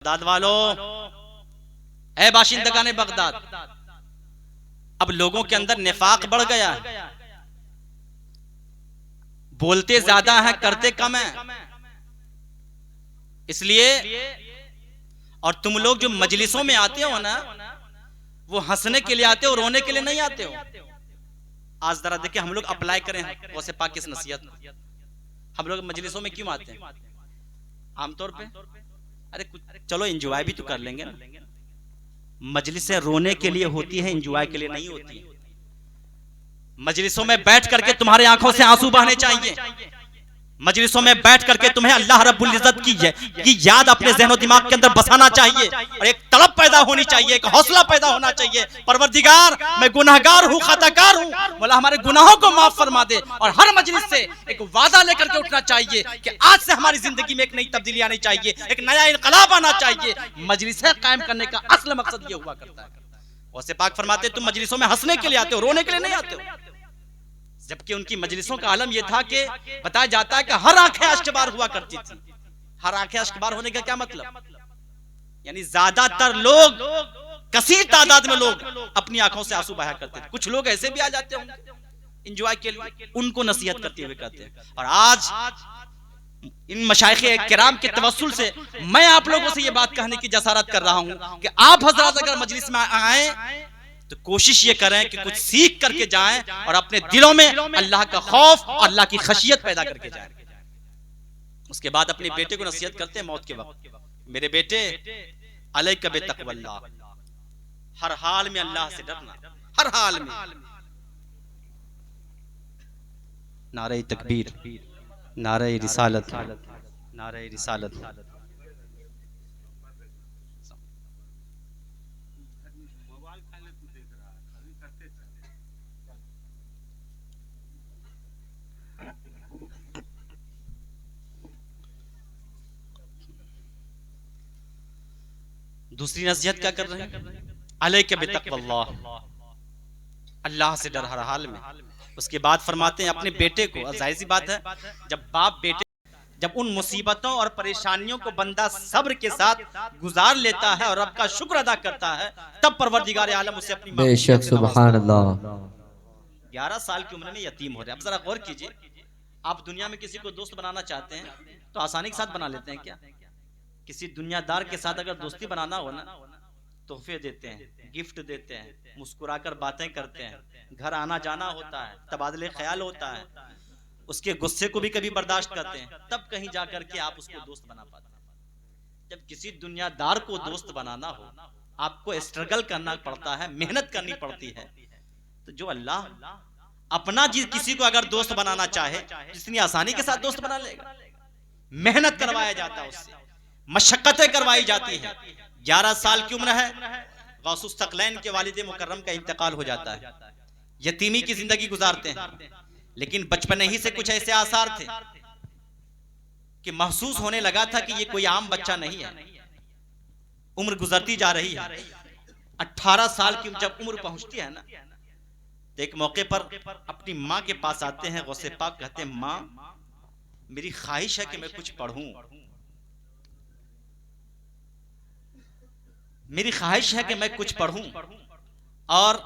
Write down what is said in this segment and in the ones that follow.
Baghdad वालों, ऐ बाशिंदगाने Baghdad, अब लोगों के अंदर निफाक बढ़ गया है, बोलते ज्यादा हैं करते कम हैं। इसलिए और तुम लोग जो मजलिसों में आते हो ना, वो हंसने के लिए आते हो, रोने के लिए नहीं आते हो। आज जरा देखिए, हम लोग अप्लाई करें वैसे पाक की नसीहत, हम लोग मजलिसों में क्यों आते हैं आमतौर पे? अरे कुछ चलो एंजॉय भी तो कर लेंगे ना। मजलिसें रोने के लिए होती है, एंजॉय के लिए नहीं होती है। मजलिसों में बैठ करके तुम्हारे आंखों से आंसू बहने चाहिए। मजलिसों में बैठ करके तुम्हें अल्लाह रब्बुल इज्जत की याद अपने ज़हन और दिमाग के अंदर बसाना चाहिए, और एक तड़प पैदा होनी चाहिए, एक हौसला पैदा होना चाहिए। परवरदिगार, मैं गुनाहगार हूँ, खताकार हूँ, बोला हमारे गुनाहों को माफ फरमा दे। और हर मजलिस से एक वादा लेकर के उठना चाहिए कि आज से हमारी जिंदगी में एक नई तब्दीली आनी चाहिए, एक नया इनकलाब आना चाहिए। मजलिसें कायम करने का असल मकसद ये हुआ करता है। वैसे पाक फरमाते तुम मजलिसों में हंसने के लिए आते हो, रोने के लिए नहीं आते हो। जबकि उनकी मजलिसों का आलम यह था कि बताया जाता है कि हर आंखें अश्कबार हुआ करती थी। हर आंखें अश्कबार होने का क्या मतलब? यानी ज्यादातर लोग, कसीर तादाद में लोग अपनी आंखों से आंसू बहाया करते थे। कुछ लोग ऐसे भी आ जाते होंगे एंजॉय के लिए, उनको नसीहत करते हुए कहते हैं। और आज इन मशाइखे किराम के तवस्सुल से मैं आप लोगों से यह बात कहने की जसारत कर रहा हूं कि आप हजरात अगर मजलिस में आए तो कोशिश ये करें कि कुछ सीख करके जाएं और अपने दिलों में अल्लाह का खौफ और अल्लाह की खशियत पैदा करके जाएं। उसके बाद अपने बेटे को नसीहत करते हैं मौत के वक्त, मेरे बेटे अलैका बितक़वल्लाह, हर हाल में अल्लाह से डरना, हर हाल में। नारे तकबीर, नारे रिसालत, नारे रिसालत। दूसरी नसीहत क्या कर रहे हैं? अलैका बितक़वल्लाह, अल्लाह से डर हर हाल में। उसके बाद फरमाते हैं अपने बेटे को, जाहिर सी बात है जब बाप बेटे, जब उन मुसीबतों और परेशानियों को बंदा सब्र के साथ गुजार लेता है और रब का शुक्र अदा करता है, तब परवरदिगार आलम उसे अपनी बेशक सुभान अल्लाह। 11 साल की उम्र में यतीम हो रहे हैं। अब जरा गौर कीजिए, आप दुनिया में किसी को दोस्त बनाना चाहते हैं तो आसानी के साथ बना लेते हैं क्या? किसी दुनियादार के साथ अगर दोस्ती बनाना हो ना, तोहफे देते हैं, गिफ्ट देते हैं, मुस्कुराकर बातें करते हैं, घर आना जाना होता है, तबादले ख्याल होता है, उसके गुस्से को भी कभी बर्दाश्त करते हैं, तब कहीं जाकर के आप उसको दोस्त बना पाते हैं। जब किसी दुनियादार को दोस्त बनाना हो, आपको स्ट्रगल करना पड़ता है, मेहनत करनी पड़ती है। तो जो अल्लाह अपना किसी को अगर दोस्त बनाना चाहे, जितनी आसानी के साथ दोस्त बना लेगा। मेहनत करवाया जाता है उससे, मशक्कतें करवाई जाती है। 11 साल की उम्र है, गौसुस तकलैन के वालिद मुकर्रम का इंतकाल हो जाता है, यतीमी की जिंदगी गुजारते हैं। लेकिन बचपन ही से कुछ ऐसे आसार थे कि महसूस होने लगा था कि ये कोई आम बच्चा नहीं है। उम्र गुजरती जा रही है, 18 साल की जब उम्र पहुंचती है ना, तो एक मौके पर अपनी माँ के पास आते हैं गौसे पाक, कहते हैं माँ मेरी ख्वाहिश है कि मैं कुछ पढ़ूं, मेरी ख्वाहिश है कि मैं कुछ पढ़ूं और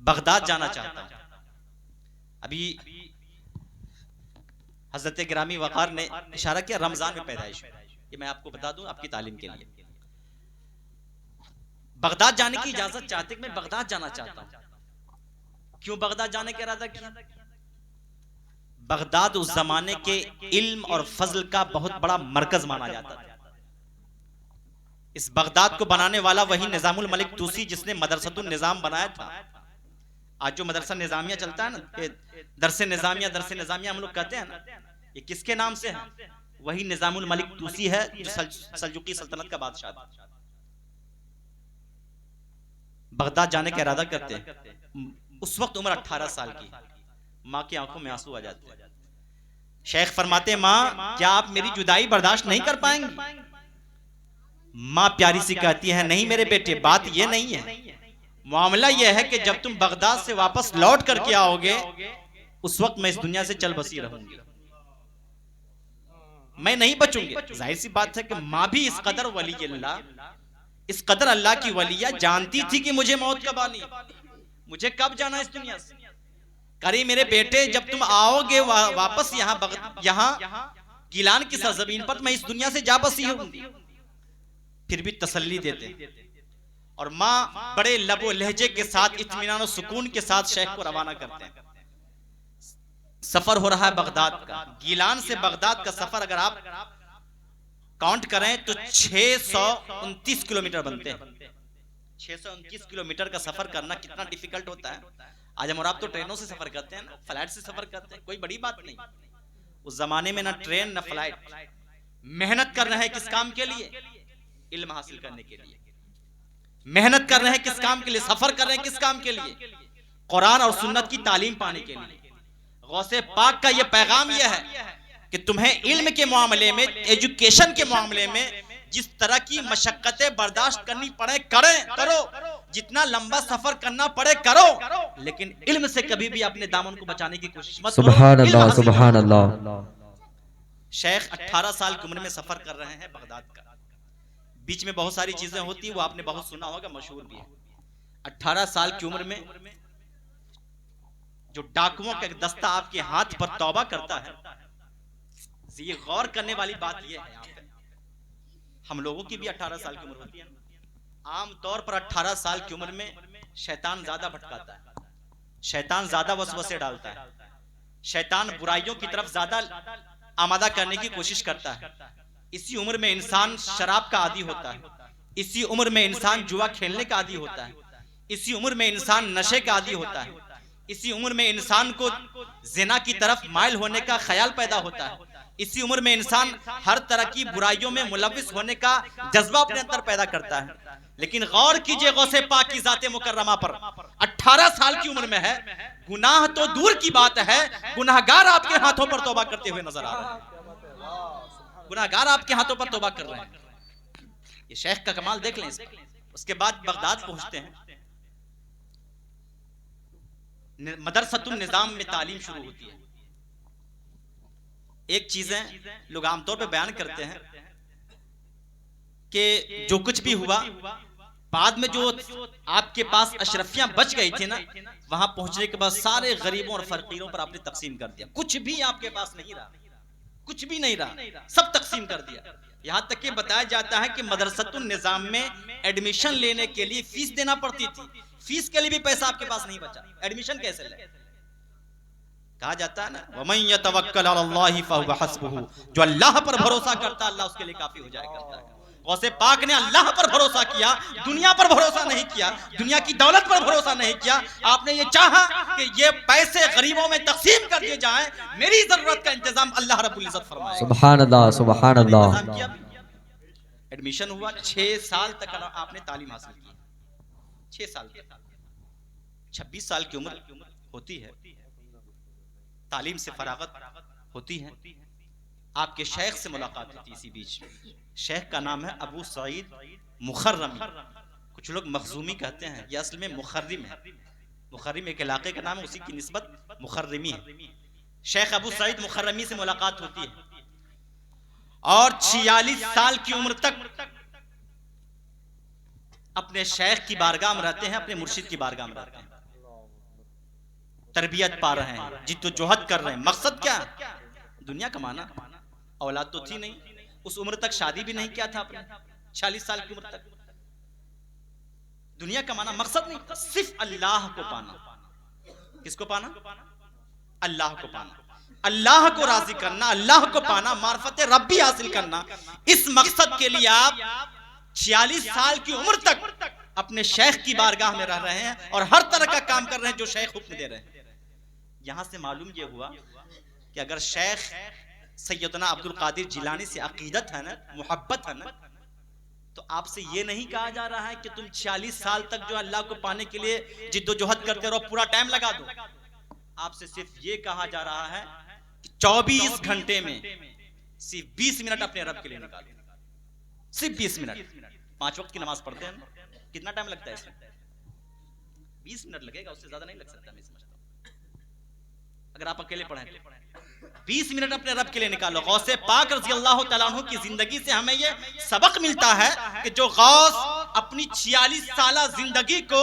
बगदाद जाना चाहता हूं। अभी हजरत गिरामी वकार ने इशारा किया रमजान में पैदाइश, ये मैं आपको बता दूं आपकी तालीम के लिए। बगदाद जाने की इजाजत चाहते, मैं बगदाद जाना चाहता हूं। क्यों बगदाद जाने का इरादा किया? बगदाद उस जमाने के इल्म और फजल का बहुत बड़ा मरकज माना जाता था। इस बगदाद को बनाने वाला वही निजामुल मलिक तूसी जिसने मदरसतुन निजाम बनाया था। आज जो मदरसा निजामिया चलता है ना, दरसे निजामिया हम लोग कहते हैं ना, ये किसके नाम से है? वही निजामुल मलिक तूसी है जो सल्जुकी सल्तनत का बादशाह था। बगदाद जाने का इरादा करते हैं। उस वक्त उम्र 18 साल की, माँ की आंखों में आंसू आ जाते हैं। शेख फरमाते माँ क्या आप मेरी जुदाई बर्दाश्त नहीं कर पाएंगी? माँ प्यारी सी कहती है नहीं मेरे बेटे, बात ये नहीं है, मामला यह है कि जब तुम बगदाद से वापस लौट करके आओगे, उस वक्त मैं इस दुनिया से चल बसी रहूंगी। मैं नहीं बचूंगी। जाहिर सी बात है कि माँ भी इस कदर वली अल्लाह, इस कदर अल्लाह की वलिया जानती थी कि मुझे मौत कब आनी, मुझे कब जाना इस दुनिया से। करी मेरे बेटे जब तुम आओगे वापस यहाँ गिलान की सरजमीन पर, मैं इस दुनिया से जा बसी होंगी। फिर भी तसल्ली देते और माँ बड़े लबो लहजे के साथ इत्मीनान और सुकून के साथ शेख को रवाना करते हैं। सफर हो रहा है बगदाद का, गिलान से बगदाद का सफर अगर आप काउंट करें तो 629 किलोमीटर बनते हैं। 629 किलोमीटर का सफर करना कितना डिफिकल्ट होता है। आज हम और आप तो ट्रेनों से सफर करते हैं ना, फ्लाइट से सफर करते हैं, कोई बड़ी बात नहीं। उस जमाने में ना ट्रेन ना फ्लाइट। मेहनत कर रहे हैं किस काम के लिए? इल्म हासिल करने के लिए। मेहनत कर रहे हैं किस काम के लिए? सफर कर रहे हैं किस काम के लिए? कुरान और सुन्नत की तालीम पाने के लिए। गौसे पाक का यह पैगाम यह है कि तुम्हें इल्म के मामले में, एजुकेशन के मामले में जिस तरह की मशक्कतें बर्दाश्त करनी पड़े करो, जितना लंबा सफर करना पड़े करो, लेकिन इल्म से कभी भी अपने दामन को बचाने की कोशिश मत करो। सुभान अल्लाह, सुभान अल्लाह। शेख 18 साल की उम्र में सफर कर रहे हैं बगदाद का। बीच में बहुत सारी चीजें होती, वो आपने बहुत सुना होगा, मशहूर भी है। 18 साल की उम्र में जो डाकुओं का एक दस्ता आपके हाथ पर तौबा करता है, ये गौर करने वाली बात यह है, यहाँ पे हम लोगों की भी 18 साल की उम्र होती है। आमतौर पर 18 साल की उम्र में शैतान ज्यादा भटकाता है, शैतान ज्यादा वसवसे डालता है, शैतान बुराइयों की तरफ ज्यादा आमादा करने की कोशिश करता है। इसी उम्र में इंसान शराब का आदी होता है, इसी उम्र में इंसान जुआ खेलने का आदी होता है, इसी उम्र में इंसान नशे का आदी होता है, इसी उम्र में इंसान को जिना की तरफ माइल होने का ख्याल पैदा होता है, इसी उम्र में इंसान हर तरह की बुराइयों में मुलविस होने का जज्बा अपने अंदर पैदा करता है। लेकिन गौर कीजिए गौसे पाक की जाते मुकर्रमा पर, 18 साल की उम्र में है, गुनाह तो दूर की बात है, गुनाहगार आपके हाथों पर तौबा करते हुए नजर आ रहे हैं, गुनाहगार आपके हाथों पर तौबा कर रहे हैं। ये शेख का कमाल देख लें। उसके बाद बगदाद पहुंचते हैं, मदरसतुन निजाम में तालीम शुरू होती है। एक चीजें लोग आमतौर पर बयान करते हैं कि जो कुछ भी हुआ बाद में, जो आपके पास अशरफियां बच गई थी ना, वहां पहुंचने के बाद सारे गरीबों और फकीरों पर आपने तकसीम कर दिया। कुछ भी आपके पास नहीं रहा, कुछ भी नहीं रहा, सब तकसीम कर दिया। यहां तक कि बताया जाता है कि मदरसतुन निजाम में एडमिशन लेने के लिए फीस देना पड़ती थी, फीस के लिए भी पैसा आपके पास नहीं बचा, एडमिशन कैसे ले? कहा जाता है ना, वमन यतवक्कल अलल्लाहि फहुव हस्बुहु, जो अल्लाह पर भरोसा करता है अल्लाह उसके लिए काफी हो जाया करता है। गौसे पाक ने अल्लाह पर भरोसा किया, दुनिया पर भरोसा नहीं किया, दुनिया की दौलत पर भरोसा नहीं किया। आपने ये चाहा कि ये पैसे गरीबों में तकसीम कर दिए जाएं, मेरी जरूरत का इंतजाम अल्लाह रब्बुल इज्जत फरमाए। सुभान अल्लाह, सुभान अल्लाह। एडमिशन हुआ, 6 साल तक आपने तालीम हासिल की, 6 साल तक। 26 साल की उम्र होती है, तालीम से फरागत होती है, आपके शेख से मुलाकात होती है। इसी बीच शेख का नाम है अबू सईद मुखर्रमी, कुछ लोग मखजूमी कहते हैं, यह असल में मुखर्रिम है। मुखर्रिम एक इलाके का नाम है, उसी की निस्बत मुखर्रमी है। शेख अबू सईद मुखर्रमी से मुलाकात होती है और 46 साल की उम्र तक अपने शेख की बारगाह में रहते हैं, अपने मुर्शिद की बारगाह में रहते हैं, तरबियत पा रहे हैं, जिद्दोजहद कर रहे हैं। मकसद क्या? दुनिया कमाना। औलाद तो थी नहीं, उस उम्र तक शादी भी नहीं किया था आपने, 46 साल की उम्र तक दुनिया कमाना मकसद नहीं, सिर्फ अल्लाह को पाना। किसको पाना? अल्लाह को पाना, अल्लाह को राजी करना, अल्लाह को पाना, मार्फत रब्बी हासिल करना। इस मकसद के लिए आप 46 साल की उम्र तक अपने शेख की बारगाह में रह रहे हैं और हर तरह का काम कर रहे हैं जो शेख हुक्म दे रहे हैं। यहां से मालूम यह हुआ कि अगर शेख सैयदना अब्दुल कादिर जिलानी से अकीदत है ना, मोहब्बत है ना, तो आपसे ये नहीं कहा जा रहा है कि तुम 46 साल तक जो अल्लाह को पाने के लिए जिद्दोजहद करते रहो, पूरा टाइम लगा दो। आपसे सिर्फ ये कहा जा रहा है कि 24 घंटे में सिर्फ 20 मिनट अपने रब के लिए निकालो, सिर्फ 20 मिनट। 5 वक्त की नमाज पढ़ते हैं, कितना टाइम लगता है इसमें? 20 मिनट लगेगा, उससे ज्यादा नहीं लग सकता। मैं समझता हूं अगर आप अकेले पढ़ें तो 20 मिनट अपने रब के लिए निकालो। गौसे पाक रज़ी अल्लाह तआला अन्हु की जिंदगी से हमें ये सबक मिलता है कि जो गौस अपनी 46 साल जिंदगी को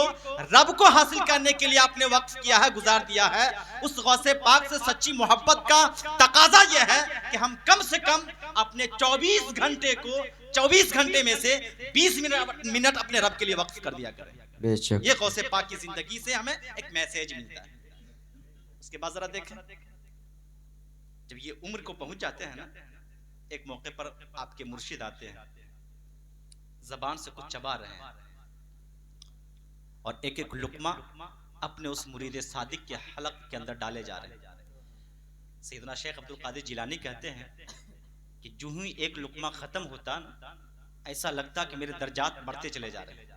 रब को हासिल करने के लिए आपने वक्फ किया है, गुजार दिया है, उस गौसे पाक से सच्ची मोहब्बत का तकाजा यह है कि हम कम से कम अपने 24 घंटे को 24 घंटे में से 20 मिनट अपने रब के लिए वक्फ कर दिया करें। बेशक ये गौसे पाक की जिंदगी से हमें एक मैसेज मिलता है। उसके बाद जरा देखें, जब ये उम्र को पहुंच जाते हैं ना, एक मौके पर आपके मुर्शिद आते हैं, जबान से कुछ चबा रहे हैं और एक एक लुकमा अपने उस मुरीद सादिक के हलक के अंदर डाले जा रहे हैं। सैयदना शेख अब्दुल कादिर जिलानी कहते हैं कि जो ही एक लुकमा खत्म होता ना, ऐसा लगता कि मेरे दर्जात बढ़ते चले जा रहे हैं।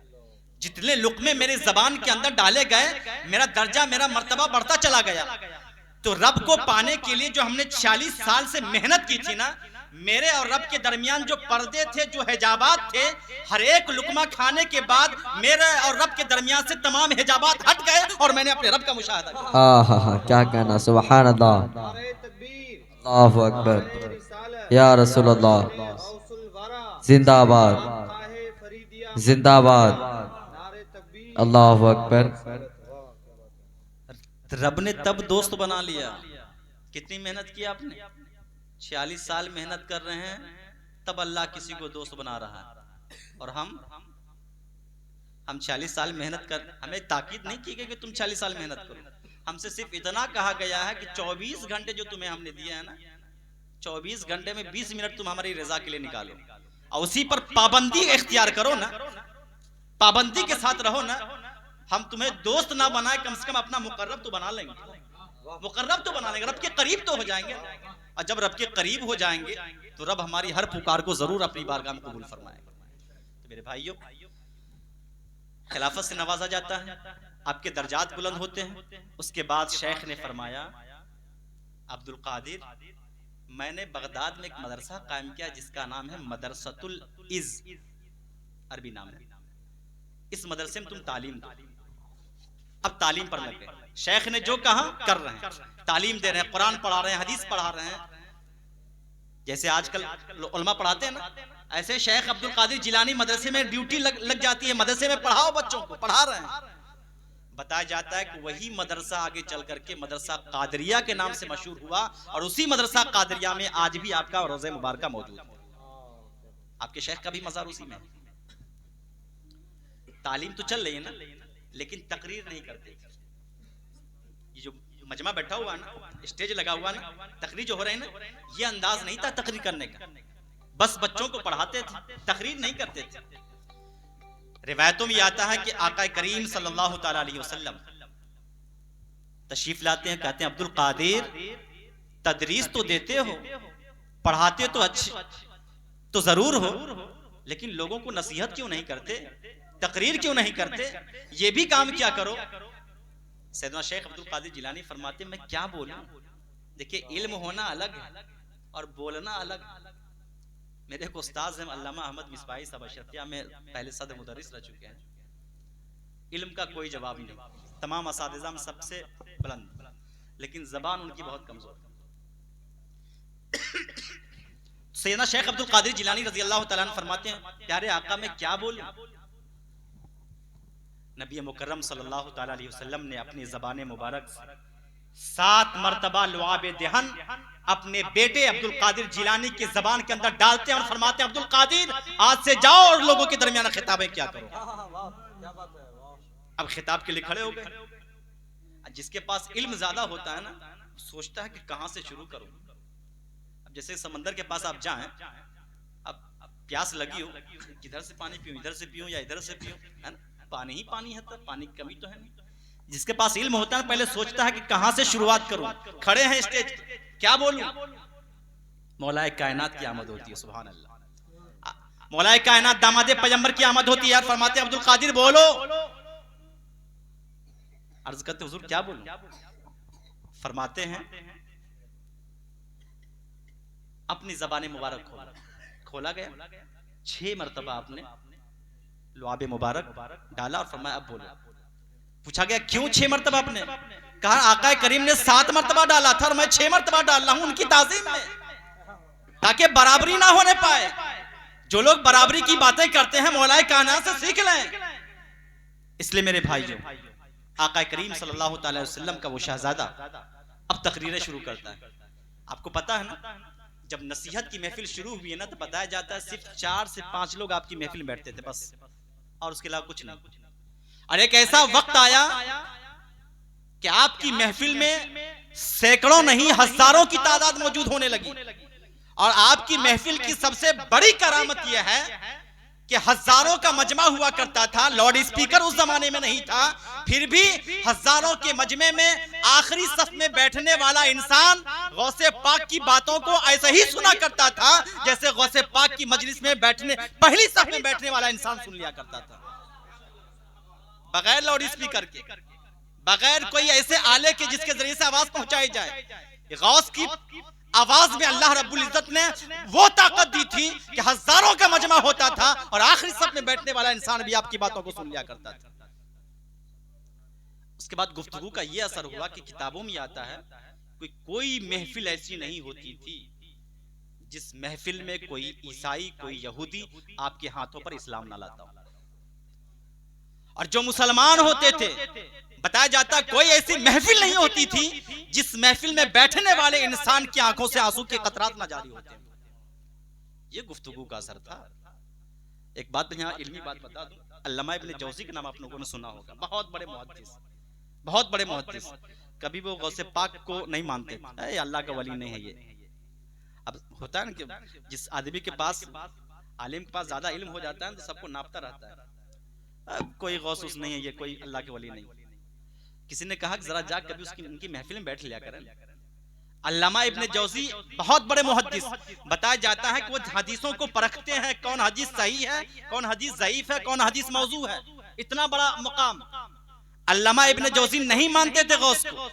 जितने लुकमे मेरे जबान के अंदर डाले गए, मेरा दर्जा, मेरा मर्तबा बढ़ता चला गया। तो रब को पाने के लिए जो हमने 40 साल से मेहनत की थी ना, मेरे और रब के दरमियान जो पर्दे थे, जो हिजाबात थे, हर एक लुकमा खाने के बाद मेरे और रब के दरमियान से तमाम हिजाबात हट गए और मैंने अपने रब का मुशाहदा किया। आहा, क्या कहना, सुभान अल्लाह, अल्लाहु अकबर, या रसूल अल्लाह, जिंदाबाद जिंदाबाद, अल्लाहु अकबर। रब ने तब दोस्त बना लिया। कितनी मेहनत की आपने, 46 साल मेहनत कर रहे हैं, तब अल्लाह किसी को दोस्त बना रहा है। और हम 40 साल मेहनत कर, हमें ताकीद नहीं की गई कि तुम 40 साल मेहनत करो। हमसे सिर्फ इतना कहा गया है कि 24 घंटे जो तुम्हें हमने दिए हैं ना, 24 घंटे में 20 मिनट तुम हमारी रजा के लिए निकालो और उसी पर पाबंदी इख्तियार करो ना, पाबंदी के साथ रहो ना। हम तुम्हें दोस्त ना बनाए, कम से कम अपना मुकर्रब तो बना लेंगे, मुकर्रब तो बना लेंगे, रब के करीब तो हो जाएंगे। और जब रब के करीब हो जाएंगे तो रब हमारी हर पुकार को जरूर अपनी बारगाह में कबूल फरमाएगा। तो मेरे भाइयों, खिलाफत से नवाजा जाता है, आपके दर्जात बुलंद होते हैं। उसके बाद शेख ने फरमाया, अब्दुल कादिर, मैंने बगदाद में एक मदरसा कायम किया जिसका नाम है मदरसतुल इज़, अरबी नाम है। इस मदरसे में तुम तालीम दो। अब तालीम पर लग गए। शेख ने जो कहा कर रहे हैं, तालीम दे रहे हैं, कुरान पढ़ा रहे हैं, हदीस पढ़ा रहे हैं। जैसे आजकल उलमा पढ़ाते हैं ना, ऐसे शेख अब्दुल कादिर जिलानी मदरसे में ड्यूटी लग जाती है, मदरसे में पढ़ाओ, बच्चों को पढ़ा रहे हैं। बताया जाता है कि वही मदरसा आगे चल करके मदरसा कादरिया के नाम से मशहूर हुआ और उसी मदरसा कादरिया में आज भी आपका रोज़े मुबारका मौजूद है। आपके शेख का भी मज़ार उसी में। तालीम तो चल रही है ना, लेकिन तकरीर नहीं करते। ये जो मजमा बैठा हुआ ना, स्टेज लगा हुआ ना, तकरीर जो हो रही है ना, ये अंदाज नहीं था तकरीर करने का। बस बच्चों को पढ़ाते थे, तकरीर नहीं करते थे। रिवायतों में आता है कि आका करीम सल्लल्लाहु ताला अलैहि वसल्लम तशरीफ लाते हैं, कहते हैं, अब्दुल कादिर, तदरीस तो देते हो, पढ़ाते तो अच्छे तो जरूर हो, लेकिन लोगों को नसीहत क्यों नहीं करते, तकरीर क्यों नहीं करते, ये भी काम क्या करो। सैयदना शेख अब्दुल कादिर जिलानी फरमाते, मैं क्या बोलूं। देखिए, इल्म होना अलग है और बोलना अलग। मेरे एक उस्ताद हैं अल्लामा अहमद मिसबाही साहब अशरफिया में पहले सदर मुदर्रिस रह चुके हैं। इल्म का कोई जवाब नहीं, तमाम असातिज़ा में सबसे बुलंद, लेकिन जबान उनकी बहुत कमजोर। सैयदना शेख अब्दुल कादिर जिलानी रज़ी अल्लाह तआला अन्हु फरमाते हैं, प्यारे आका मैं क्या बोलूं। नबी मुकर्रम सल्लल्लाहु तआला अलैहि वसल्लम ने अपनी ज़बान मुबारक से 7 मरतबा लुआब देहन अपने बेटे अब्दुल कादिर जिलानी की जबान के अंदर डालते हैं और फरमाते हैं, अब्दुल कादिर आज से जाओ और लोगों के दरमियान खिताबें क्या करो। अब खिताब के लिए खड़े हो गए। जिसके पास इल्म ज्यादा होता है ना, सोचता है कि कहां से शुरू करूं। अब जैसे समंदर के पास आप जाएं, अब प्यास लगी हो, किधर से पानी पीऊं, इधर से पीऊं या इधर से पीऊं, है ना, पानी ही पानी है, तब पानी की कमी तो है नहीं। जिसके पास इल्म होता है पहले सोचता है कि कहां से शुरुआत करूं। खड़े हैं स्टेज, क्या बोलूं। मौलाए कायनात की आमद होती है, सुभान अल्लाह। मौलाए कायनात दामादे पैगंबर की आमद होती है यार। फरमाते अब्दुल कादिर बोलो। अर्ज करते हुजूर क्या बोलूं। फरमाते हैं अपनी ज़बान मुबारक खोला गया, 6 मरतबा आपने लुआब मुबारक डाला और फरमाया अब बोलो। पूछा गया क्यों 6 मरतबा आपने। कहा आका करीम ने 7 मरतबा डाला था और मैं 6 मरतबा डाल रहा हूं उनकी ताज़ीम में, ताकि बराबरी ना होने पाए। जो लोग बराबरी की बातें करते हैं मौलाए कायनात से सीख लें। इसलिए मेरे भाइयों, आका करीम सल्लल्लाहु अलैहि वसल्लम का वो शहजादा अब तकरीरें शुरू करता है। आपको पता है ना, जब नसीहत की महफिल शुरू हुई है ना, तो बताया जाता है सिर्फ 4 से 5 लोग आपकी महफिल में बैठते थे बस, और उसके अलावा कुछ नहीं। और एक ऐसा वक्त आया कि आपकी महफिल में सैकड़ों नहीं हजारों की तादाद मौजूद होने लगी। और आपकी महफिल की सबसे बड़ी करामत यह है कि हजारों का मजमा हुआ करता था। लाउड स्पीकर उस जमाने में नहीं था, फिर भी हजारों के मजमे में आखिरी सफ में बैठने वाला इंसान गौसे पाक की बातों को ऐसे ही सुना करता था जैसे गौसे पाक की मजलिस में बैठने पहली सफ में बैठने वाला इंसान सुन लिया करता था, बगैर लाउड स्पीकर के, बगैर कोई ऐसे आले के जिसके जरिए से आवाज पहुंचाई जाए। गौस की आवाज में अल्लाह रब्बुल इज्जत ने वो ताकत दी थी कि हजारों का मजमा होता था और आखिरी सफ में बैठने वाला इंसान भी आपकी बातों को सुन लिया करता था। उसके बाद गुफ्तगू का ये असर हुआ कि किताबों में आता है कोई महफिल ऐसी नहीं होती थी जिस महफिल में कोई ईसाई कोई यहूदी आपके हाथों पर इस्लाम ना लाता हो। और जो मुसलमान होते थे, बताया जाता कोई ऐसी महफिल नहीं होती थी जिस महफिल में बैठने वाले इंसान की आंखों से आंसू के कतरात ना जारी होते। ये गुफ्तगू का असर था। एक बात यहाँ इल्मी बात बता दूं, अल्लामा इब्न जौज़ी का नाम आप लोगों ने सुना होगा, बहुत बड़े मुहद्दिस, बहुत बड़े मुहद्दिस। कभी वो गौसे पाक को नहीं मानते, अल्लाह का वली नहीं है ये। अब होता है ना कि जिस आदमी के पास आलिम के पास ज्यादा इल्म हो जाता है तो सबको नापता रहता है, कोई गौस नहीं है ये, कोई अल्लाह के वली नहीं। किसी ने कहा कि जरा जा कभी उसकी उनकी महफिल में बैठ लिया करें। अल्लामा इब्न जौज़ी बहुत बड़े मुहद्दिस, बताया जाता है कि वो हदीसों को परखते हैं, कौन हदीस सही है, कौन हदीस ज़ईफ है, कौन हदीस मौजू है। इतना बड़ा मुकाम अल्लामा इब्न जौज़ी नहीं मानते थे गौस को।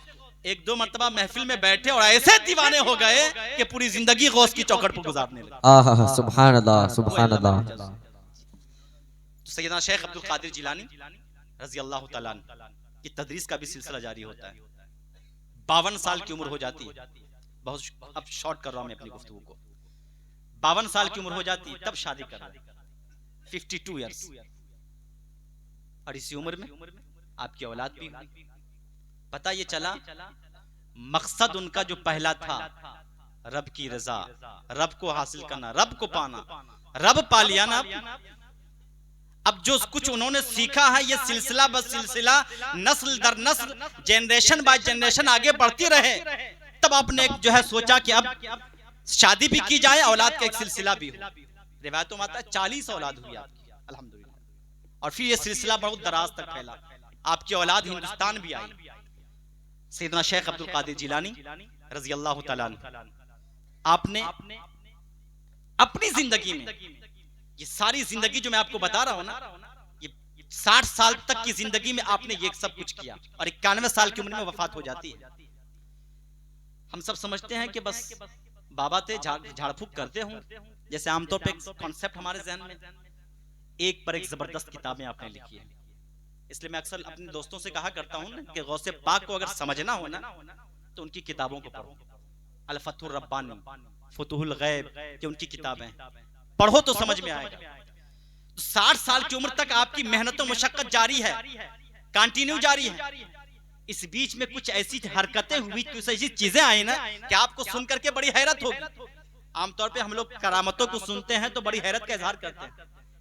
1-2 मरतबा महफिल में बैठे और ऐसे दीवाने हो गए कि पूरी जिंदगी गौस की चौखट पर गुजारने लगे। सुभान अल्लाह, सुभान अल्लाह। सैयदना शेख अब्दुल कादिर जिलानी रज़ी अल्लाह तआला अन्हु की तदरीस का भी सिलसिला जारी होता है। 52 साल की उम्र हो जाती है, बहुत अब शॉर्ट कर रहा हूं मैं अपनी गुफ्तगू को। 52 साल की उम्र हो जाती तब शादी कर रहे, 52 इयर्स। और इसी उम्र में आपकी औलाद भी हुई। पता ये चला मकसद उनका जो पहला था रब की रजा, रब को हासिल करना, रब को पाना, रब पा लिया ना। अब जो कुछ उन्होंने सीखा है ये सिलसिला बस सिलसिला, नस्ल दर नस्ल, जनरेशन बाय जनरेशन आगे बढ़ती रहे। तब आपने जो है सोचा कि अब शादी भी की जाए, औलाद का एक सिलसिला भी हो। रिवायतों में आता है 40 औलाद हुई आपकी अल्हम्दुलिल्लाह। और फिर ये सिलसिला बहुत दराज तक फैला, आपकी औलाद हिंदुस्तान भी आई। सैयदना शेख अब्दुल कादिर जिलानी रज़ी अल्लाह तआला अन्हु, आपने अपनी जिंदगी में ये सारी जिंदगी जो मैं आपको बता रहा हूं ना, ये 60 साल तक की जिंदगी में आपने ये सब कुछ किया और 91 साल की उम्र में वफात हो जाती है। हम सब समझते हैं कि बस बाबा थे, झाड़ फूक करते हों, जैसे आमतौर पे कॉन्सेप्ट हमारे जहन में। एक पर एक जबरदस्त किताबें आपने लिखी है। इसलिए मैं अक्सर अपने दोस्तों से कहा करता हूं कि गौसे पाक को अगर समझना हो ना तो उनकी किताबों को पढ़ो। अल फतहुर रब्बानी, फुतहुल गैब, ये उनकी किताबें पढ़ो तो समझ में आएगा। तो 60 साल की उम्र तक आपकी मेहनत और मुशक्कत जारी है, कंटिन्यू जारी है। इस बीच में कुछ ऐसी हरकतें हुई, कुछ ऐसी चीजें आई ना कि आपको सुन करके बड़ी हैरत होगी। आमतौर पे हम लोग करामतों को सुनते हैं तो बड़ी हैरत का इजहार करते हैं।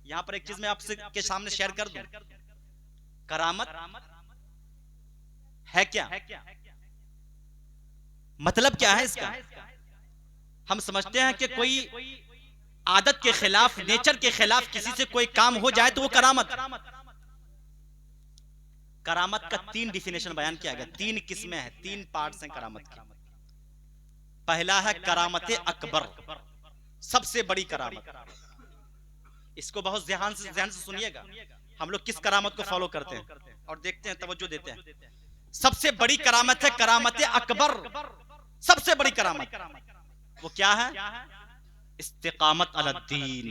यहाँ पर एक चीज मैं आपसे के सामने शेयर कर दूं, करामत है क्या, मतलब क्या है इसका। हम समझते हैं कि कोई आदत के खिलाफ, नेचर के खिलाफ किसी से कोई काम हो जाए तो वो करामत। करामत का 3 डिफिनेशन बयान किया गया, 3 किस्में हैं, 3 पार्ट्स हैं करामत के। पहला है करामत अकबर, सबसे बड़ी करामत। इसको बहुत ध्यान से सुनिएगा। हम लोग किस करामत को फॉलो करते हैं और देखते हैं, तवज्जो देते हैं। सबसे बड़ी करामत है करामत अकबर, सबसे बड़ी करामत। वो क्या है? इस्तिकामत अला दीन,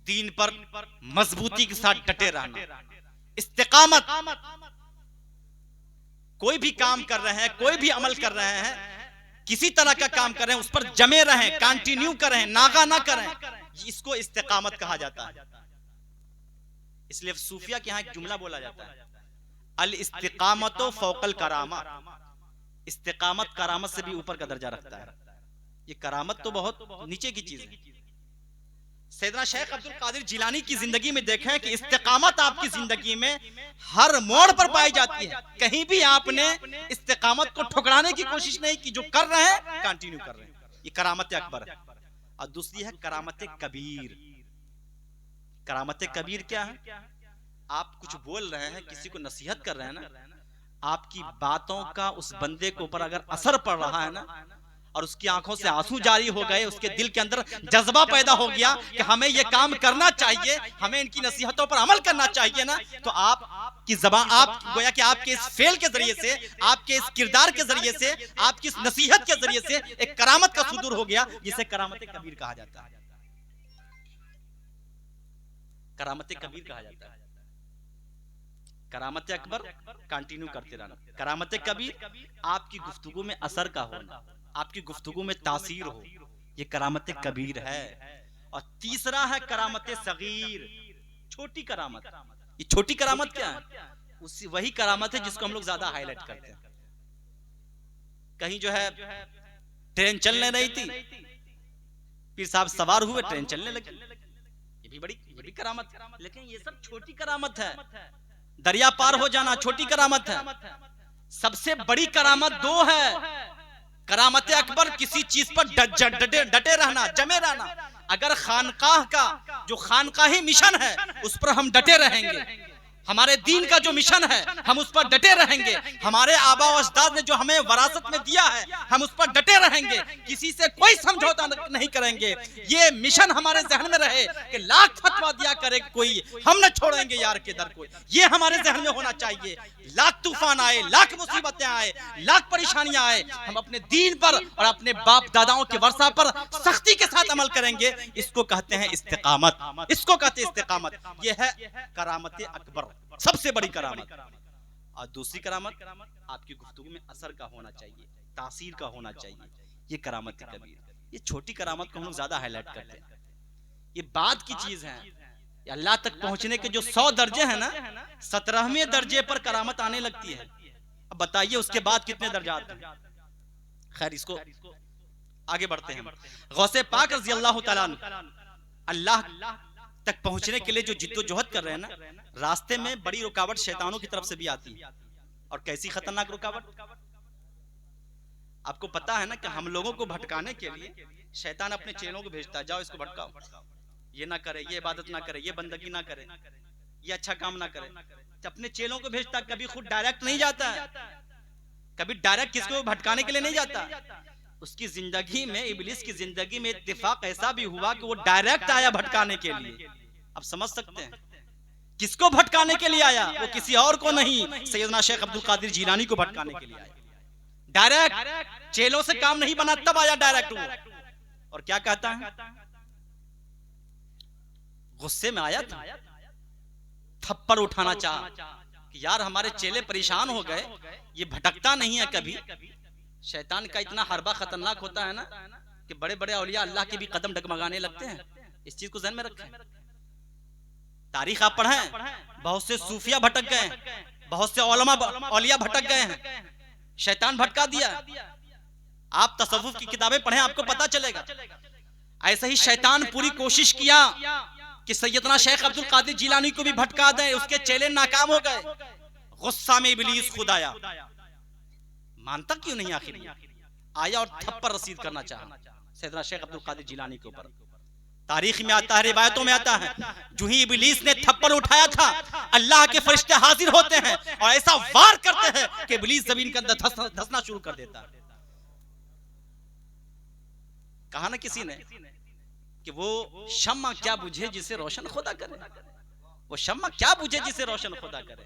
दीन पर मजबूती के साथ डटे रहना। इस्तिकामत, कोई भी काम कर रहे हैं, कोई भी अमल कर रहे हैं, किसी तरह का काम कर रहे हैं, उस पर जमे रहें, कंटिन्यू करें, नागा ना करें, इसको इस्तिकामत कहा जाता है। इसलिए सूफिया के यहाँ एक जुमला बोला जाता है, अल इस्तिकामतो फौकल करामा। इस्तिकामत करामत से भी ऊपर का दर्जा रखता है। ये करामत तो बहुत नीचे की चीज है। सैयदना शेख अब्दुल कादिर जिलानी की जिंदगी में देखें कि इस्तिकामत आपकी जिंदगी में हर मोड़ पर पाई जाती है। कहीं भी आपने इस्तिकामत को ठुकराने की कोशिश नहीं की, जो कर रहे हैं कंटिन्यू कर रहे हैं। ये करामत अकबर है। और दूसरी है करामत कबीर। करामत कबीर क्या है? आप कुछ बोल रहे हैं, किसी को नसीहत कर रहे हैं ना, आपकी बातों का उस बंदे के ऊपर अगर असर पड़ रहा है ना, और उसकी आंखों से आंसू जारी हो गए, उसके दिल के अंदर जज्बा पैदा हो गया कि हमें ये काम करना चाहिए, हमें इनकी नसीहतों पर अमल करना चाहिए ना, तो आपकी ज़बान, आप गोया कि आपके इस फेल के जरिए से, आपके इस किरदार के जरिए से, आपकी इस नसीहत के जरिए से एक करामत का सुदूर हो गया, जिसे करामत कबीर कहा जाता है। करामत कबीर कहा जाता है। करामत अकबर कंटिन्यू करते रहना। करामत कबीर आपकी गुफ्तगू में असर का होना, आपकी गुफ्तगू में तासीर हो, ये करामत कबीर है। और तीसरा है करामत सगीर, छोटी करामत। ये छोटी करामत क्या है? उसी वही करामत है जिसको हम लोग ज्यादा हाईलाइट करते हैं। कहीं जो है ट्रेन चलने रही थी, पीर साहब सवार हुए, ट्रेन चलने लगी, ये भी करामत है। लेकिन ये सब छोटी करामत है। दरिया पार हो जाना छोटी करामत है। सबसे बड़ी करामत दो है। करामत अकबर किसी चीज पर डटे रहना, जमे रहना। अगर खानकाह का जो खानकाही मिशन है उस पर हम डटे रहेंगे, हमारे दीन का जो मिशन है हम उस पर डटे रहेंगे, हमारे आबा व अजदाद ने जो हमें वरासत में दिया है हम उस पर डटे रहेंगे, किसी से कोई समझौता नहीं करेंगे। ये मिशन हमारे जहन में रहे कि लाख फतवा दिया करे कोई, हम न छोड़ेंगे यार के दर को। ये हमारे जहन में होना चाहिए। लाख तूफान आए, लाख मुसीबतें आए, लाख परेशानियां आए, हम अपने दीन पर और अपने बाप दादाओं के वर्षा पर सख्ती के साथ अमल करेंगे। इसको कहते हैं इस्तिकामत, इसको कहते हैं इस्तिकामत। ये है करामत अकबर, सबसे बड़ी करामत। और दूसरी करामत आपकी गुफ्तगू में असर का होना चाहिए, तासीर का होना चाहिए, ये करामत कबीर। ये छोटी करामत को हम लोग ज्यादा हाईलाइट करते हैं। ये बाद की चीज है। अल्लाह तक पहुंचने के जो 100 दर्जे हैं ना, 17वें दर्जे पर करामत आने लगती है। अब बताइए उसके बाद कितने दर्जात हैं। खैर इसको आगे बढ़ते हैं। गौसे पाक रज़ी अल्लाह तआला अल्लाह तक पहुंचने के लिए जो जिद्दोजहद कर रहे हैं ना, रास्ते में बड़ी रुकावट शैतानों की तरफ से भी आती है। और कैसी खतरनाक रुकावट, आपको पता है ना कि हम लोगों को भटकाने के लिए शैतान अपने चेलों को भेजता है, जाओ इसको भटकाओ, ये ना करे, ये इबादत ना करे, ये बंदगी ना करे, ये अच्छा काम ना करे। अपने चेलों को भेजता, कभी खुद डायरेक्ट नहीं जाता है, कभी डायरेक्ट किसको भटकाने के लिए नहीं जाता। उसकी जिंदगी में, इब्लिस की जिंदगी में इत्तेफाक ऐसा भी हुआ कि वो डायरेक्ट आया भटकाने के लिए। आप समझ सकते हैं किसको भटकाने के लिए आया? वो किसी और को नहीं, सैयदना शेख अब्दुल कादिर जिलानी को भटकाने के लिए आया। डायरेक्ट, चेलों से काम नहीं बना, तब आया डायरेक्ट वो। और क्या कहता है? गुस्से में आया था, थप्पड़ उठाना चाहा कि यार हमारे चेले परेशान हो गए, ये भटकता नहीं है कभी। शैतान का इतना हरबा खतरनाक होता है ना कि बड़े बड़े औलिया अल्लाह के भी कदम डगमगाने लगते हैं। इस चीज को ध्यान में रखें। तारीख आप पढ़ें, बहुत से सूफिया भटक गए, बहुत से औलमा औलिया भटक गए हैं, शैतान भटका दिया। आप तसव्वुफ की किताबें पढ़ें, आपको पता चलेगा। ऐसे ही शैतान पूरी कोशिश किया कि सैयदना शेख अब्दुल कादिर जिलानी को भी भटका दें, उसके चेले नाकाम हो गए। गुस्सा में इब्लीस खुद आया, मानता क्यों नहीं? आखिर आया और थप्पड़ रसीद करना चाहा सैयदना शेख अब्दुल कादिर जिलानी के ऊपर। तारीख में आता है, रिवायतों में आता है, जो ही इब्लीस ने थप्पड़ उठाया था, अल्लाह के फरिश्ते हाजिर होते हैं और ऐसा वार करते हैं कि इब्लीस जमीन के अंदर धंसना शुरू कर देता है। कहा ना किसी ने कि वो शम्मा क्या बुझे जिसे रोशन खुदा करे, वो शम्मा क्या बुझे जिसे रोशन खुदा करे।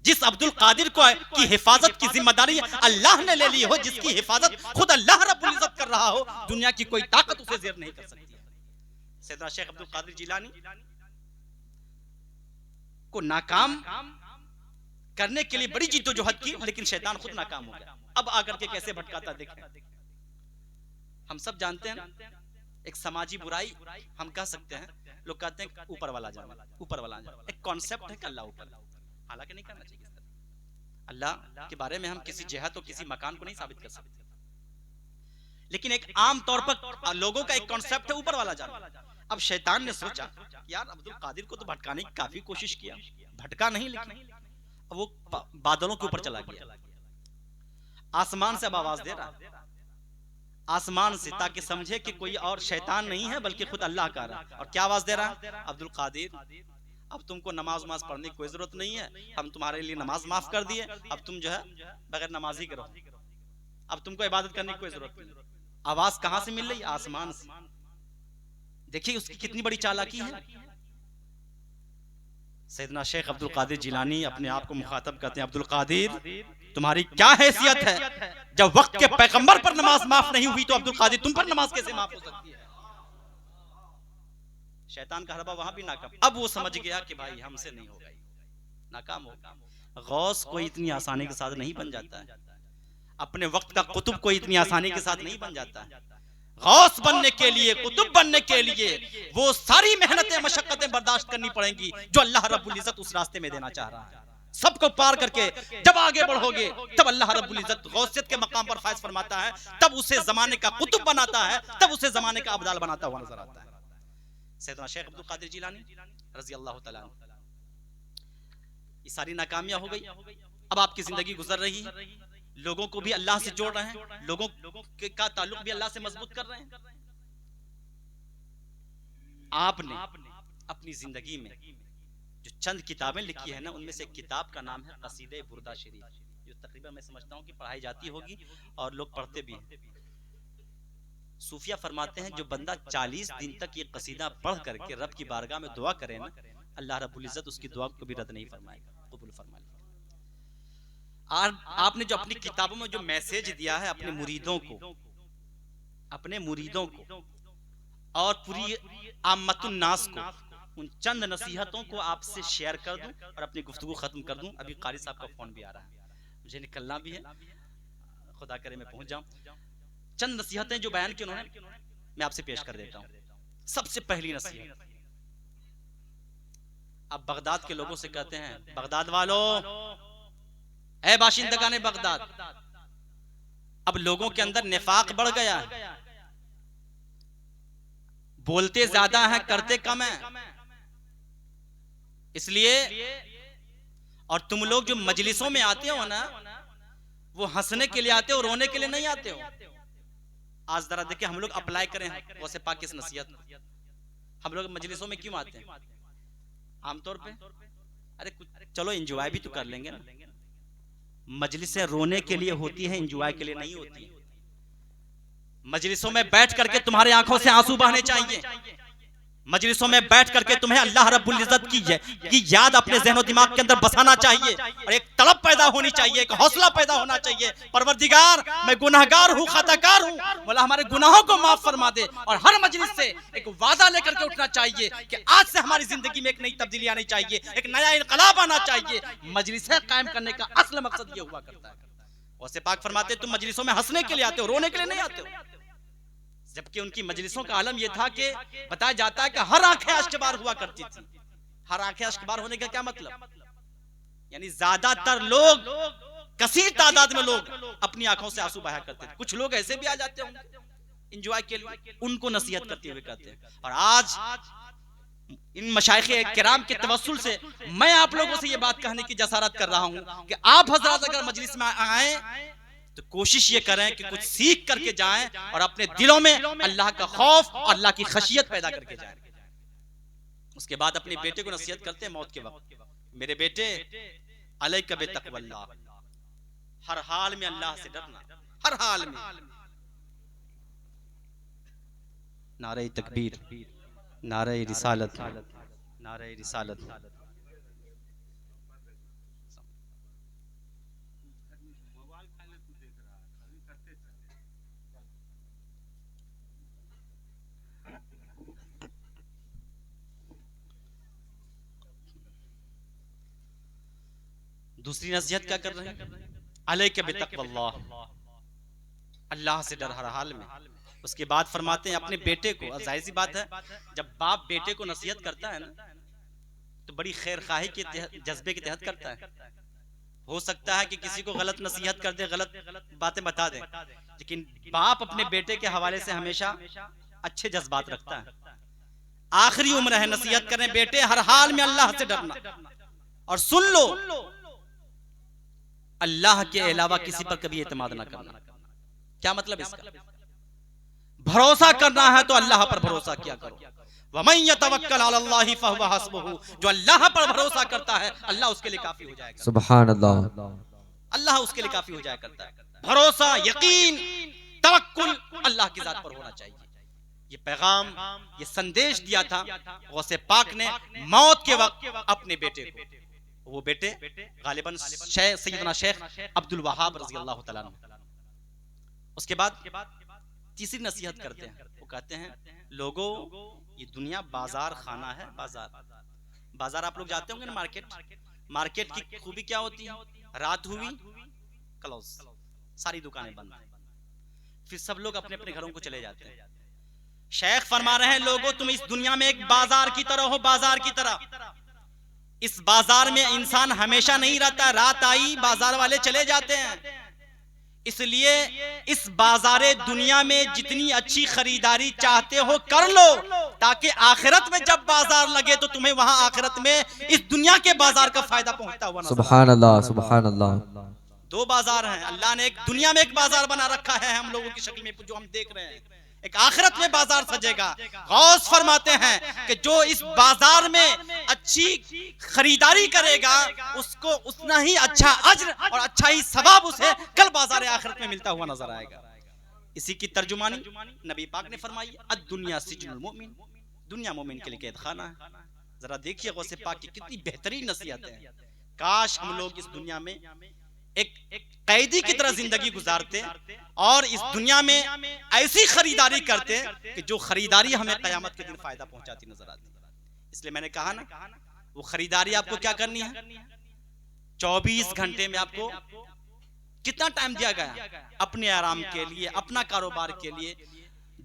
जिस अब्दुल कादिर को की हिफाजत की जिम्मेदारी अल्लाह ने ले ली हो, जिसकी हिफाजत खुद अल्लाह रब्बुल इज्जत कर रहा हो, दुनिया की कोई ताकत उसे ज़ेर नहीं कर सकती। सैयदना शेख अब्दुल कादिर जिलानी को नाकाम करने के लिए बड़ी जिद्दोजहद की, लेकिन शैतान खुद नाकाम हो गया। अब आकर के कैसे भटकाता देखें। हम सब जानते हैं एक समाजी बुराई हम कह सकते हैं, लोग कहते हैं ऊपर वाला जाना, ऊपर वाला जाना एक कॉन्सेप्ट है कि अल्लाह ऊपर, हालांकि नहीं करना चाहिए। अल्लाह के बारे में हम किसी जहत और किसी मकान को नहीं साबित कर सकते, लेकिन एक आम तौर पर लोगों का एक कॉन्सेप्ट है ऊपर वाला जाना। अब शैतान ने सोचा यार अब्दुल कादिर को तो भटकाने की काफी कोशिश किया, भटका नहीं, लेकिन वो बादलों के ऊपर चला गया, आसमान से अब आवाज दे रहा, आसमान से, ताकि समझे कि कोई और शैतान नहीं है बल्कि खुद अल्लाह का रहा। और क्या आवाज दे रहा, अब्दुल कादिर अब तुमको नमाज वमाज पढ़ने की कोई जरूरत नहीं है, हम तुम्हारे लिए नमाज माफ कर दिए, अब तुम जो है बगैर नमाज ही करो, अब तुमको इबादत करने की कोई जरूरत नहीं। आवाज कहां से मिल रही, आसमान से। देखिए उसकी कितनी बड़ी चालाकी है। सैयदना शेख अब्दुल कादिर जिलानी अपने आप को मुखातब करते हैं, अब्दुल कादिर तुम्हारी क्या हैसियत है, जब वक्त के पैगंबर पर नमाज माफ नहीं हुई तो अब्दुल कादिर तुम पर नमाज कैसे माफ हो सकती है। शैतान का हरबा वहां भी नाकाम। अब वो समझ गया कि भाई हमसे नहीं होगा, नाकाम होगा। गौस कोई इतनी आसानी के साथ नहीं बन जाता है, अपने वक्त का कुतुब कोई इतनी आसानी के साथ नहीं बन जाता है। गौस बनने के लिए, कुतुब बनने के लिए वो सारी मेहनतें मशक्कतें बर्दाश्त करनी पड़ेंगी जो अल्लाह रब्बुल इज्जत उस रास्ते में देना चाह रहा है। सबको पार करके जब आगे बढ़ोगे तब अल्लाह रब्बुल इज्जत गौसियत के मकाम पर फैज फरमाता है, तब उसे जमाने का कुतुब बनाता है, तब उसे जमाने का अब्दाल बनाता हुआ नजर आता है। सैयदना शेख अब्दुल कादिर जिलानी रज़ी अल्लाह तआला अन्हु, ये सारी नाकामियां हो गई। अब आपकी जिंदगी गुजर रही है, लोगों को भी अल्लाह से जोड़ रहे हैं, लोगों का ताल्लुक भी अल्लाह से मजबूत कर रहे हैं। आपने अपनी जिंदगी में जो चंद किताबें लिखी है ना, उनमें से एक किताब का नाम है कसीदे बुर्दा शरीफ, जो तकरीबन मैं समझता हूँ कि पढ़ाई जाती होगी और लोग पढ़ते भी हैं। सूफिया फरमाते हैं जो बंदा 40 दिन तक ये कसीदा पढ़ करके रब की बारगाह में दुआ करे ना, अल्लाह रब्बुल इज्जत उसकी दुआ को भी रद्द नहीं फरमाएगा, कबूल फरमा लेगा। आपने जो अपनी किताबों में जो मैसेज दिया है अपने मुरीदों को और पूरी आमतुन नास को, उन चंद नसीहतों को आपसे शेयर कर दूं और अपनी गुफ्तगू खत्म कर दूं। अभी कारी साहब का फोन भी आ रहा है, मुझे निकलना भी है, खुदा करे मैं पहुंच जाऊं। चंद नसीहतें जो बयान की उन्होंने, मैं आपसे पेश कर देता हूं। सबसे पहली नसीहत, अब बगदाद के लोगों से कहते हैं, बगदाद वालों, ऐ बाशिंदगाने बगदाद, अब लोगों के अंदर निफाक बढ़ गया, बोलते ज्यादा हैं करते कम हैं, इसलिए और तुम लोग जो मजलिसों में आते हो ना, वो हंसने के लिए आते हो, रोने के लिए नहीं आते हो। आज जरा देखिए हम लोग अप्लाई करें वैसे पाक इस नसीहत, हम लोग मजलिसों में क्यों आते हैं आमतौर पे, अरे कुछ चलो एंजॉय भी तो कर लेंगे ना। मजलिसें रोने के लिए होती है, एंजॉय के लिए नहीं होती है। मजलिसों में बैठ करके तुम्हारी आंखों से आंसू बहने चाहिए, मजलिसों में बैठ करके तुम्हें अल्लाह रब्बुल इज्जत की याद अपने ज़हन दिमाग के अंदर बसाना चाहिए, और एक तड़प पैदा होनी चाहिए, एक हौसला पैदा होना चाहिए, परवरदिगार मैं गुनाहगार हूँ, खताकार हूँ, बोला हमारे गुनाहों को माफ फरमा दे। और हर मजलिस से एक वादा लेकर के उठना चाहिए कि आज से हमारी जिंदगी में एक नई तब्दीली आनी चाहिए, एक नया इनकलाब आना चाहिए। मजलिसें कायम करने का असल मकसद ये हुआ करता है। वैसे पाक फरमाते तुम मजलिसों में हंसने के लिए आते हो, रोने के लिए नहीं आते हो। जबकि उनकी मजलिसों का आलम यह था कि बताया जाता है कि हर आंखें अश्कबार हुआ करती थी। हर आंखें अश्कबार होने का क्या मतलब, यानी ज्यादातर लोग, कसीर तादाद में लोग अपनी आंखों से आंसू बहाया करते थे। कुछ लोग ऐसे भी आ जाते होंगे एंजॉय के लिए, उनको नसीहत करते हुए कहते हैं। और आज इन मशाइखे किराम के तवस्सुल से मैं आप लोगों से यह बात कहने की जसारत कर रहा हूं कि आप हजरात अगर मजलिस में आए तो कोशिश ये करें कि कुछ सीख करके जाएं और अपने दिलों में अल्लाह का खौफ और अल्लाह की खशियत पैदा करके जाएं। उसके बाद अपने बेटे को नसीहत करते हैं मौत के वक्त, मेरे बेटे अलैका बितक़वल्लाह, हर हाल में अल्लाह से डरना, हर हाल में। नारे तकबीर, नारे रिसालत, नारे रिसालत। दूसरी नसीहत क्या कर रहे हैं, अलैका बितक़वल्लाह, अल्लाह से डर हर हाल में। उसके बाद फरमाते हैं अपने बेटे को, जाहिर सी बात है जब बाप बेटे को नसीहत करता है ना तो बड़ी खैर खाही के जज्बे के तहत करता है। हो सकता है कि किसी को गलत नसीहत कर दे, गलत बातें बता दे, लेकिन बाप अपने बेटे के हवाले से हमेशा अच्छे जज्बात रखता है। आखिरी उम्र है, नसीहत करें बेटे हर हाल में अल्लाह से डरना, और सुन लो अल्लाह के अलावा किसी पर कभी एतमाद ना करना। क्या मतलब इसका? भरोसा करना है तो अल्लाह पर भरोसा किया करो। वमन यतवक्कल अलल्लाहि फहुव हस्बुहु, जो अल्लाह पर भरोसा करता है अल्लाह उसके लिए काफी हो जाएगा। सुभान अल्लाह, अल्लाह उसके लिए काफी हो जाया करता है। भरोसा, यकीन, तवक्कुल अल्लाह की जात पर होना चाहिए। ये पैगाम, ये संदेश दिया था गौसे पाक ने मौत के वक्त अपने बेटे को। वो बेटे गालिबन सैयदना शेख अब्दुल वहाब रज़ी अल्लाह तआला अन्हु। उसके बाद तीसरी नसीहत करते हैं, वो कहते हैं लोगों ये दुनिया बाजार खाना है। बाजार आप लोग जाते होंगे ना, मार्केट की खूबी क्या होती है, रात हुई क्लोज, सारी दुकानें बंद, फिर सब लोग अपने अपने घरों को चले जाते हैं। शेख फरमा रहे हैं लोगों तुम इस दुनिया में एक बाजार की तरह हो, बाजार की तरह। इस बाजार में इंसान हमेशा नहीं रहता, रात आई बाजार वाले चले जाते हैं। इसलिए इस बाजारे दुनिया में जितनी अच्छी खरीदारी चाहते हो कर लो, ताकि आखिरत में जब बाजार लगे तो तुम्हें वहां आखिरत में इस दुनिया के बाजार का फायदा पहुंचता हुआ नजर। सुभान अल्लाह, सुभान अल्लाह। दो बाजार हैं, अल्लाह ने एक दुनिया में एक बाजार बना रखा है हम लोगों की शक्ल में जो हम देख रहे हैं, एक आखिरत में बाजार सजेगा। गौस फरमाते हैं कि जो इस बाजार में अच्छी खरीदारी करेगा उसको उतना ही अच्छा अज्र और अच्छा ही सवाब उसे कल बाजार आखिरत में मिलता हुआ नजर आएगा। इसी की तर्जुमानी नबी पाक ने फरमाई, अद-दुनिया सिजनुल मोमिन, दुनिया मोमिन के लिए कैद खाना है। जरा देखिए गौसे पाक की कितनी बेहतरीन नसीहत है। काश हम लोग इस दुनिया में एक कैदी की तरह जिंदगी गुजारते और इस दुनिया में ऐसी खरीदारी करते कि जो खरीदारी हमें कयामत के दिन फायदा पहुंचाती नजर आती। इसलिए मैंने कहा ना, वो खरीदारी आपको क्या करनी है, 24 घंटे में आपको कितना टाइम दिया गया अपने आराम के लिए, अपना कारोबार के लिए,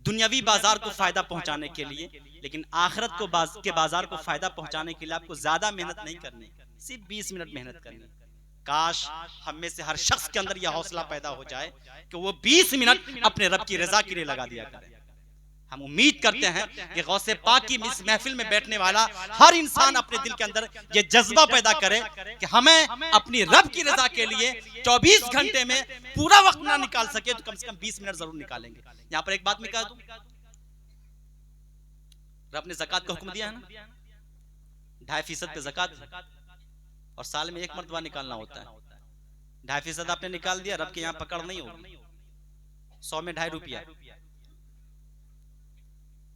दुनियावी बाजार को फायदा पहुंचाने के लिए। लेकिन आखिरत को के बाजार को फायदा पहुंचाने के लिए आपको ज्यादा मेहनत नहीं करनी, सिर्फ 20 मिनट मेहनत करनी। काश हम में से हर शख्स के अंदर यह हौसला पैदा हो जाए कि वो 20 मिनट अपने रब की रजा के लिए लगा दिया करे। हम उम्मीद करते हैं कि गौसे पाक की इस महफिल में बैठने वाला हर इंसान अपने दिल के अंदर ये जज्बा पैदा करे कि हमें अपनी रब की रजा के लिए 24 घंटे में पूरा वक्त ना निकाल सके तो कम से कम 20 मिनट जरूर निकालेंगे। यहाँ पर एक बात मैं कह दूं, रब ने ज़कात का हुक्म दिया है ना, 2.5% पे ज़कात, और साल में एक मरतबा निकालना होता है। 2.5% आपने निकाल दिया, रब के यहाँ पकड़ नहीं होगी। 100 में 2.5 रुपया।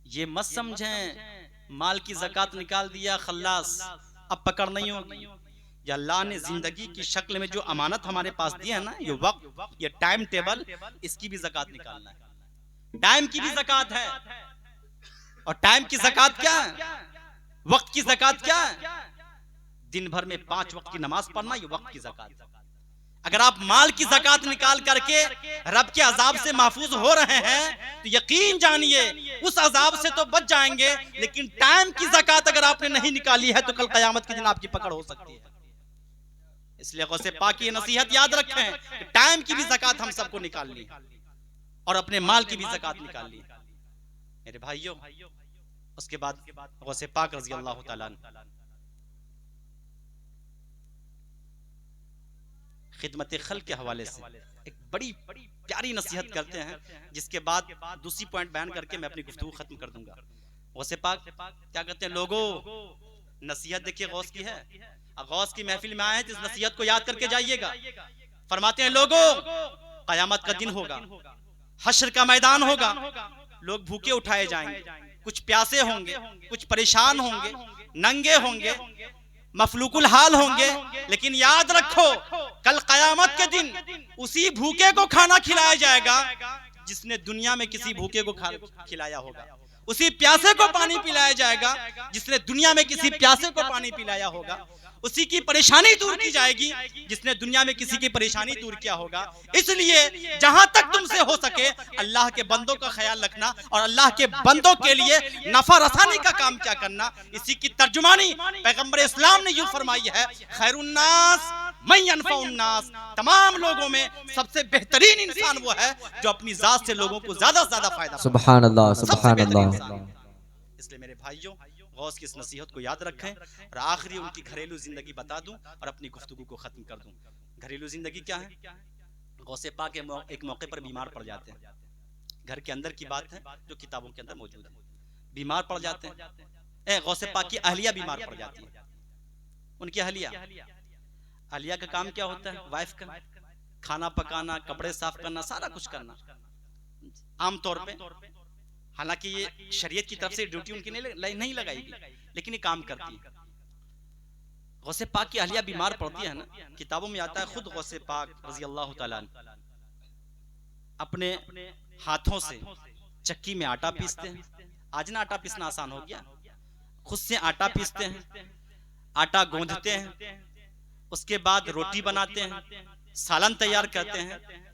ये मत समझें माल की ज़कात निकाल दिया खल्लास, अब पकड़ नहीं होगी। या अल्लाह ने जिंदगी की शक्ल में जो अमानत हमारे पास दी है ना, ये वक्त, ये टाइम टेबल, इसकी भी ज़कात निकालना है। टाइम की भी ज़कात है, और टाइम की ज़कात क्या है, वक्त की ज़कात क्या है, दिन भर में 5 वक्त की नमाज पढ़ना, ये वक्त की ज़कात। अगर आप माल की ज़कात निकाल करके रब के अजाब से महफूज हो रहे हैं तो यकीन जानिए उस अजाब से तो बच जाएंगे, लेकिन टाइम की ज़कात अगर आपने नहीं निकाली है तो कल क़यामत के दिन आपकी पकड़ हो सकती है। इसलिए गौसे पाक की नसीहत याद रखें कि टाइम की भी ज़कात हम सबको निकालनी है और अपने माल की भी ज़कात निकालनी है मेरे भाइयों। उसके बाद गौसे पाक रज़ी अल्लाह तआला अन्हु खिदमत खल्क के हवाले से एक बड़ी प्यारी नसीहत करते हैं, जिसके बाद दूसरी पॉइंट बयान करके मैं अपनी गुफ्तगू खत्म कर दूंगा। गौसे पाक क्या कहते हैं, लोगों नसीहत देखिए गौस की है, गौस की महफिल में आए हैं तो इस नसीहत को याद करके जाइएगा। फरमाते हैं लोगों कयामत का दिन होगा, हश्र का मैदान होगा, लोग भूखे उठाए जाएंगे, कुछ प्यासे होंगे, कुछ परेशान होंगे, नंगे होंगे, मफलूकुल हाल होंगे, लेकिन याद रखो कल कयामत के दिन उसी भूखे को खाना खिलाया जाएगा जिसने दुनिया में किसी भूखे को खिलाया होगा। उसी प्यासे को पानी पिलाया जाएगा जिसने दुनिया में किसी प्यासे को पानी पिलाया होगा। उसी की परेशानी दूर की जाएगी जिसने दुनिया में किसी की परेशानी दूर किया होगा। इसलिए जहां तक तुमसे हो सके अल्लाह के बंदों का ख्याल रखना और अल्लाह के बंदों के लिए नफा रसानी का काम क्या करना। इसी की तर्जुमानी पैगंबर इस्लाम ने यूं फरमाई है, खैरुन्नास मैं यनफउन्नास, तमाम लोगों में सबसे बेहतरीन इंसान वो है जो अपनी जात से लोगों को ज्यादा से ज्यादा फायदा। सुभान अल्लाह, सुभान अल्लाह। इसलिए मेरे भाइयों, गौस की इस नसीहत को याद रखें। और आखिरी उनकी घरेलू जिंदगी बता दूं और अपनी गुफ्तगू को खत्म कर दूं। घरेलू जिंदगी क्या है? गौसे पाक एक मौके पर बीमार पड़ जाते हैं। घर के अंदर की बात है जो किताबों के अंदर मौजूद है। बीमार पड़ जाते हैं। गौसे पाक की अहलिया बीमार पड़ जाती है। उनकी अहलिया का काम क्या होता है? वाइफ का खाना पकाना, कपड़े साफ करना, सारा कुछ करना आमतौर पे। हालांकि ये शरीयत की तरफ से ड्यूटी उनकी नहीं लगाएगी, लेकिन ये काम करती है। गौसे पाक की अहलिया बीमार पड़ती है ना, किताबों में आता है खुद गौसे पाक रज़ी अल्लाह तआला अन्हु अपने हाथों से चक्की में आटा पीसते हैं। आज ना आटा पीसना आसान हो गया, खुद से आटा पीसते हैं, आटा गूंथते हैं, उसके बाद रोटी बनाते हैं, सालन तैयार करते हैं।